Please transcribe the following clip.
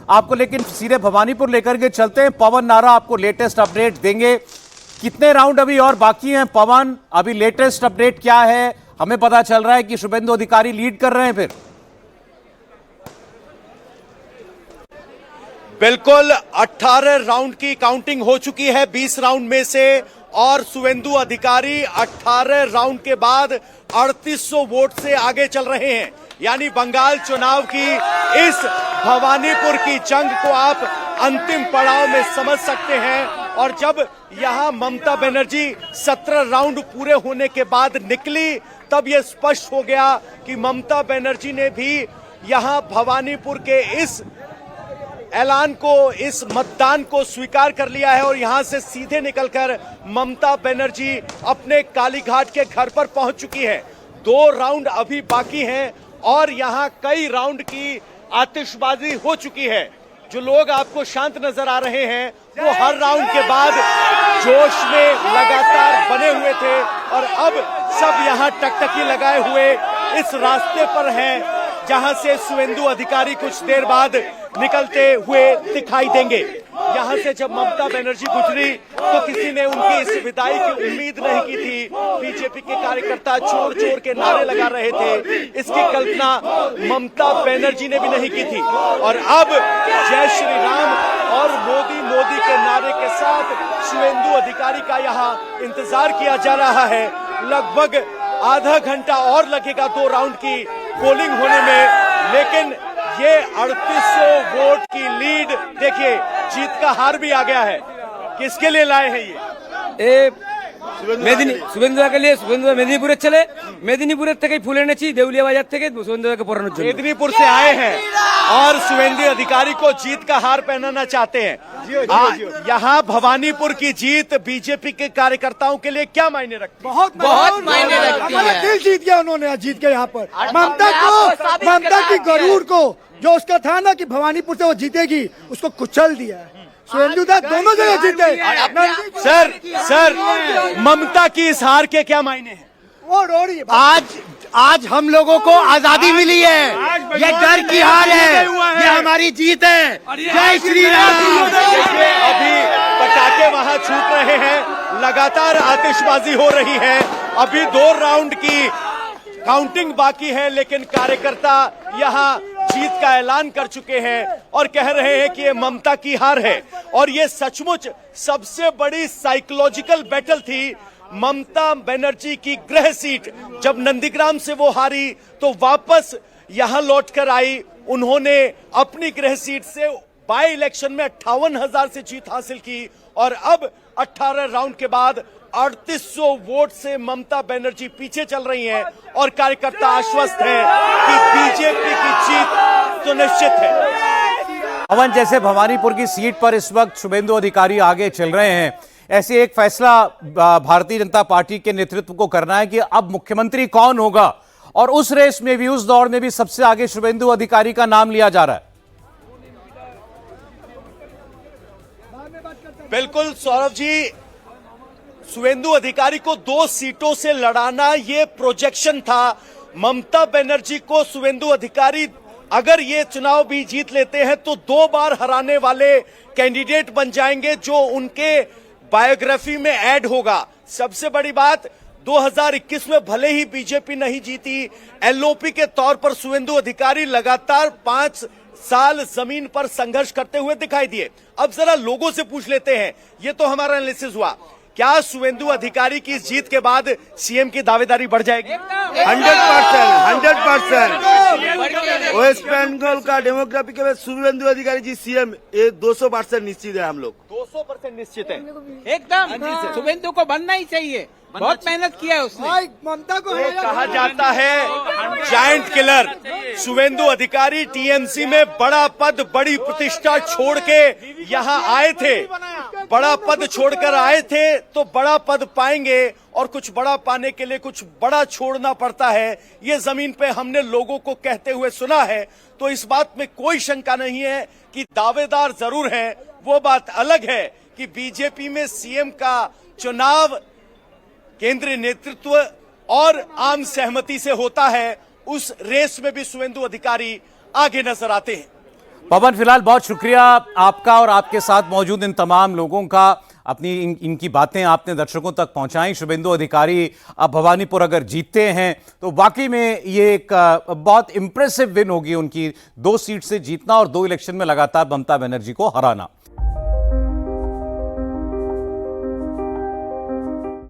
आपको लेकिन सीधे भवानीपुर लेकर के चलते हैं। पवन नारा आपको लेटेस्ट अपडेट देंगे। कितने राउंड अभी और बाकी हैं पवन? अभी लेटेस्ट अपडेट क्या है? हमें पता चल रहा है कि शुभेंदु अधिकारी लीड कर रहे हैं फिर। बिल्कुल 18 राउंड की काउंटिंग हो चुकी है 20 राउंड में से, और शुभेंदु अधिकारी 18 राउंड के बाद 3800 वोट से आगे चल रहे हैं। यानी बंगाल चुनाव की इस भवानीपुर की जंग को आप अंतिम पड़ाव में समझ सकते हैं। और जब यहां ममता बनर्जी 17 राउंड पूरे होने के बाद निकली, तब यह स्पष्ट हो गया कि ममता बनर्जी ने भी यहां भवानीपुर के इस ऐलान को, इस मतदान को स्वीकार कर लिया है और यहां से सीधे निकलकर ममता बनर्जी अपने कालीघाट के घर पर पहुंच चुकी है। 2 राउंड अभी बाकी हैं और यहां कई राउंड की आतिशबाजी हो चुकी है। जो लोग आपको शांत नजर आ रहे हैं वो हर राउंड के बाद जोश में लगातार बने हुए थे और अब सब यहां टकटकी लगाए हुए इस रास्ते पर हैं जहां से शुभेंदु अधिकारी कुछ देर बाद निकलते हुए दिखाई देंगे। यहां से जब ममता बनर्जी गुजरी तो किसी ने उनकी इस विदाई की उम्मीद नहीं की थी। बीजेपी के कार्यकर्ता जोर जोर के नारे लगा रहे थे, इसकी कल्पना ममता बनर्जी ने भी नहीं की थी। और अब जय श्री राम और मोदी मोदी के नारे के साथ शुभेंदु अधिकारी का यहाँ इंतजार किया जा रहा है। लगभग आधा घंटा और लगेगा 2 राउंड की पोलिंग होने में, लेकिन ये 3800 वोट की लीड देखिए, जीत का हार भी आ गया है। किसके लिए लाए हैं ये? শুভেন্দুদাকে নিয়ে শুভেন্দুদা মেদিনীপুরে চলে, মেদিনীপুরের থেকেই ফুল এনেছি দেউলিয়া বাজার থেকে শুভেন্দুদাকে পড়ানোর জন্য। मेदिनीपुर से आए हैं और शुभेंदु अधिकारी को जीत का हार पहनाना चाहते हैं। यहाँ भवानीपुर की जीत बीजेपी के कार्यकर्ताओं के लिए क्या मायने रखती है? बहुत मायने रखती है। हमारा दिल जीत गया उन्होंने जीत के यहाँ पर। ममता की गरूर को जो उसका था ना कि भवानीपुर से वो जीतेगी, उसको कुचल दिया है। शुभेंदुदा दोनों जगह जीते। सर ममता की इस हार के क्या मायने हैं? वो रो रही है। आज हम लोगों को आजादी मिली है, ये डर की हार है, ये हमारी जीत है। जय श्री राम। अभी पटाखे वहां छूट रहे हैं, लगातार आतिशबाजी हो रही है। अभी 2 राउंड की काउंटिंग बाकी है, लेकिन कार्यकर्ता यहां जीत का ऐलान कर चुके हैं और कह रहे हैं कि ये ममता की हार है। और ये सचमुच सबसे बड़ी साइकोलॉजिकल बैटल थी। ममता बनर्जी की गृह सीट, जब नंदीग्राम से वो हारी तो वापस यहां लौटकर आई। उन्होंने अपनी गृह सीट से बाई इलेक्शन में 58,000 से जीत हासिल की और अब 18 राउंड के बाद 3800 वोट से ममता बनर्जी पीछे चल रही हैं और कार्यकर्ता आश्वस्त हैं कि बीजेपी की जीत तो निश्चित है। पवन, जैसे भवानीपुर की सीट पर इस वक्त शुभेंदु अधिकारी आगे चल रहे हैं, ऐसे एक फैसला भारतीय जनता पार्टी के नेतृत्व को करना है कि अब मुख्यमंत्री कौन होगा, और उस रेस में भी, उस दौड़ में भी सबसे आगे शुभेंदु अधिकारी का नाम लिया जा रहा है। बिल्कुल सौरभ जी, शुभेंदु अधिकारी को 2 सीटों से लड़ाना ये प्रोजेक्शन था। ममता बनर्जी को शुभेंदु अधिकारी अगर ये चुनाव भी जीत लेते हैं तो 2 बार हराने वाले कैंडिडेट बन जाएंगे, जो उनके बायोग्राफी में ऐड होगा। सबसे बड़ी बात, 2021 में भले ही बीजेपी नहीं जीती, एलओपी के तौर पर शुभेंदु अधिकारी लगातार 5 साल जमीन पर संघर्ष करते हुए दिखाई दिए। अब जरा लोगों से पूछ लेते हैं, ये तो हमारा एनालिसिस हुआ, क्या शुभेंदु अधिकारी की इस जीत के बाद सीएम की दावेदारी बढ़ जाएगी? 100%। वेस्ट बंगाल का डेमोग्राफी के बाद शुभेंदु अधिकारी जी सीएम, ये 200% निश्चित है। हम लोग 200% निश्चित है एकदम शुभेंदु को बनना ही चाहिए, बहुत मेहनत किया है उसने। ममता को कहा जाता है जायंट किलर शुभेंदु अधिकारी टीएमसी में बड़ा पद, बड़ी प्रतिष्ठा छोड़ के यहाँ आए थे। बड़ा पद छोड़कर आए थे तो बड़ा पद पाएंगे, और कुछ बड़ा पाने के लिए कुछ बड़ा छोड़ना पड़ता है। ये जमीन पे हमने लोगों को कहते हुए सुना है, तो इस बात में कोई शंका नहीं है कि दावेदार जरूर हैं। वो बात अलग है कि बीजेपी में सीएम का चुनाव केंद्रीय नेतृत्व और आम सहमति से होता है। उस रेस में भी शुभेंदु अधिकारी आगे नजर आते हैं। पवन, फिलहाल बहुत शुक्रिया आपका और आपके साथ मौजूद इन तमाम लोगों का। अपनी इनकी बातें आपने दर्शकों तक पहुंचाई। शुभेंदु अधिकारी अब भवानीपुर अगर जीतते हैं तो वाकई में ये एक बहुत इंप्रेसिव विन होगी उनकी। 2 सीट से जीतना और 2 इलेक्शन में लगातार ममता बनर्जी को हराना।